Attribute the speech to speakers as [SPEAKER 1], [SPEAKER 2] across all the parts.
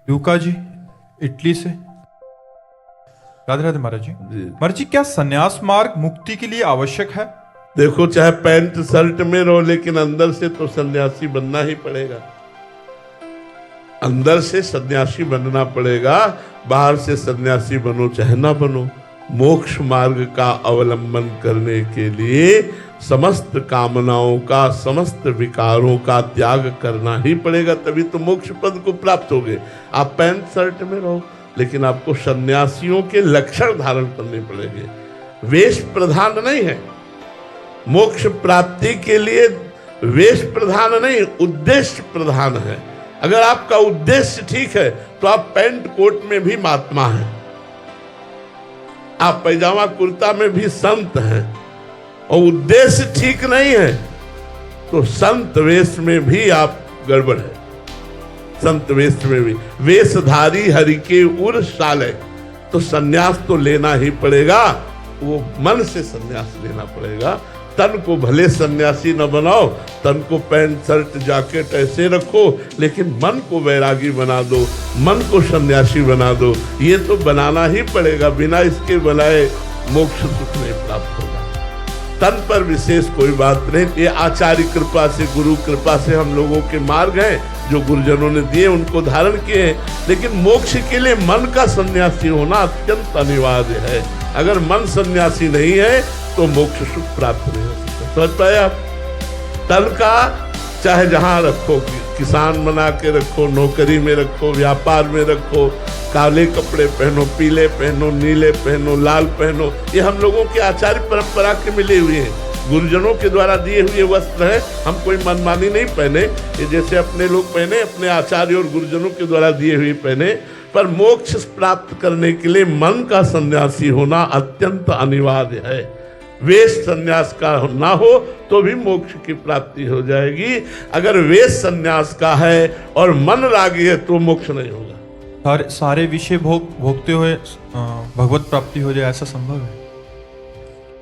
[SPEAKER 1] Yucca जी Italy से। राधे राधे महाराज जी। महाराज जी, क्या संन्यास मार्ग मुक्ति के लिए आवश्यक है?
[SPEAKER 2] देखो, चाहे पैंट शर्ट में रहो, लेकिन अंदर से तो सन्यासी बनना ही पड़ेगा। अंदर से सन्यासी बनना पड़ेगा, बाहर से सन्यासी बनो चाहे ना बनो। मोक्ष मार्ग का अवलंबन करने के लिए समस्त कामनाओं का, समस्त विकारों का त्याग करना ही पड़ेगा, तभी तो मोक्ष पद को प्राप्त होगे। आप पैंट शर्ट में रहो, लेकिन आपको सन्यासियों के लक्षण धारण करने पड़ेंगे। वेश प्रधान नहीं है मोक्ष प्राप्ति के लिए, वेश प्रधान नहीं, उद्देश्य प्रधान है। अगर आपका उद्देश्य ठीक है तो आप पैंट कोट में भी महात्मा हैं, आप पैजामा कुर्ता में भी संत हैं। और उद्देश्य ठीक नहीं है तो संत वेश में भी आप गड़बड़ है। संत वेश में भी वेशधारी हरि के उर साले, तो सन्यास तो लेना ही पड़ेगा। वो मन से सन्यास लेना पड़ेगा। तन को भले सन्यासी न बनाओ, तन को पैंट शर्ट जैकेट ऐसे रखो, लेकिन मन को वैरागी बना दो, मन को सन्यासी बना दो। ये तो बनाना ही पड़ेगा, बिना इसके बनाए मोक्ष सुख नहीं प्राप्त होगा। तन पर विशेष कोई बात नहीं, ये आचार्य कृपा से, गुरु कृपा से हम लोगों के मार्ग हैं जो गुरुजनों ने दिए, उनको धारण किए हैं। लेकिन मोक्ष के लिए मन का सन्यासी होना अत्यंत अनिवार्य है। अगर मन सन्यासी नहीं है तो मोक्ष सुख प्राप्त नहीं हो सकता। समझ पाए आप? तन का चाहे जहां रखो, किसान बना के रखो, नौकरी में रखो, व्यापार में रखो, काले कपड़े पहनो, पीले पहनो, नीले पहनो, लाल पहनो, ये हम लोगों के आचार्य परंपरा के मिले हुए हैं, गुरुजनों के द्वारा दिए हुए वस्त्र हैं। हम कोई मनमानी नहीं पहने, ये जैसे अपने लोग पहने, अपने आचार्य और गुरुजनों के द्वारा दिए हुए पहने। पर मोक्ष प्राप्त करने के लिए मन का सन्यासी होना अत्यंत अनिवार्य है। वेश सन्यास का ना हो तो भी मोक्ष की प्राप्ति हो जाएगी। अगर वेश सन्यास का है और मन रागी है तो मोक्ष नहीं होगा।
[SPEAKER 1] सारे विषय भोगते हुए भगवत प्राप्ति हो जाए, ऐसा संभव है?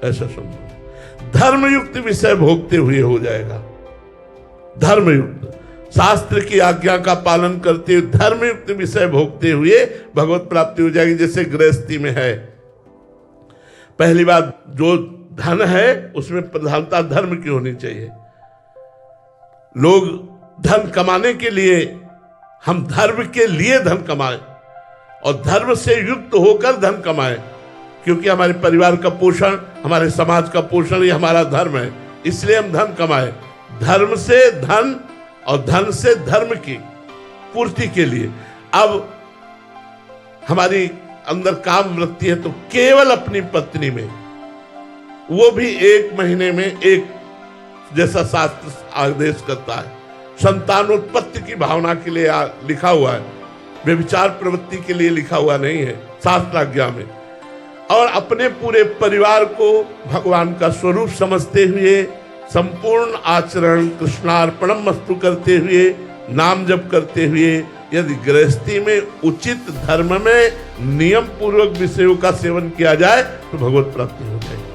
[SPEAKER 2] ऐसा संभव। धर्मयुक्त विषय भोगते हुए हो जाएगा। धर्मयुक्त, शास्त्र की आज्ञा का पालन करते हुए धर्मयुक्त विषय भोगते हुए भगवत प्राप्ति हो जाएगी। जैसे गृहस्थी में है, पहली बात जो धन है उसमें प्रधानता धर्म की होनी चाहिए। लोग धन कमाने के लिए, हम धर्म के लिए धन कमाएं और धर्म से युक्त होकर धन कमाएं, क्योंकि हमारे परिवार का पोषण, हमारे समाज का पोषण ये हमारा धर्म है, इसलिए हम धन कमाएं। धर्म से धन और धन से धर्म की पूर्ति के लिए। अब हमारी अंदर काम वृत्ति है तो केवल अपनी पत्नी में, वो भी 1 महीने में एक, जैसा शास्त्र आदेश करता है, संतानोत्पत्ति की भावना के लिए लिखा हुआ है, व्यभिचार प्रवृत्ति के लिए लिखा हुआ नहीं है शास्त्राज्ञा में। और अपने पूरे परिवार को भगवान का स्वरूप समझते हुए संपूर्ण आचरण कृष्णार्पणमस्तु करते हुए, नाम जप करते हुए, यदि गृहस्थी में उचित धर्म में नियम पूर्वक विषयों का सेवन किया जाए तो भगवत प्राप्ति हो जाएगी।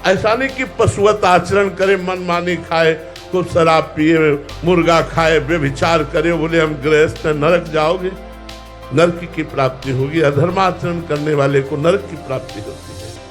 [SPEAKER 2] ऐसा नहीं कि पशुवत आचरण करे, मनमानी खाए, खूब शराब पिए, मुर्गा खाए, व्यभिचार करे, बोले हम गृहस्थ नरक जाओगे। नरक की प्राप्ति होगी। अधर्माचरण करने वाले को नरक की प्राप्ति होती है।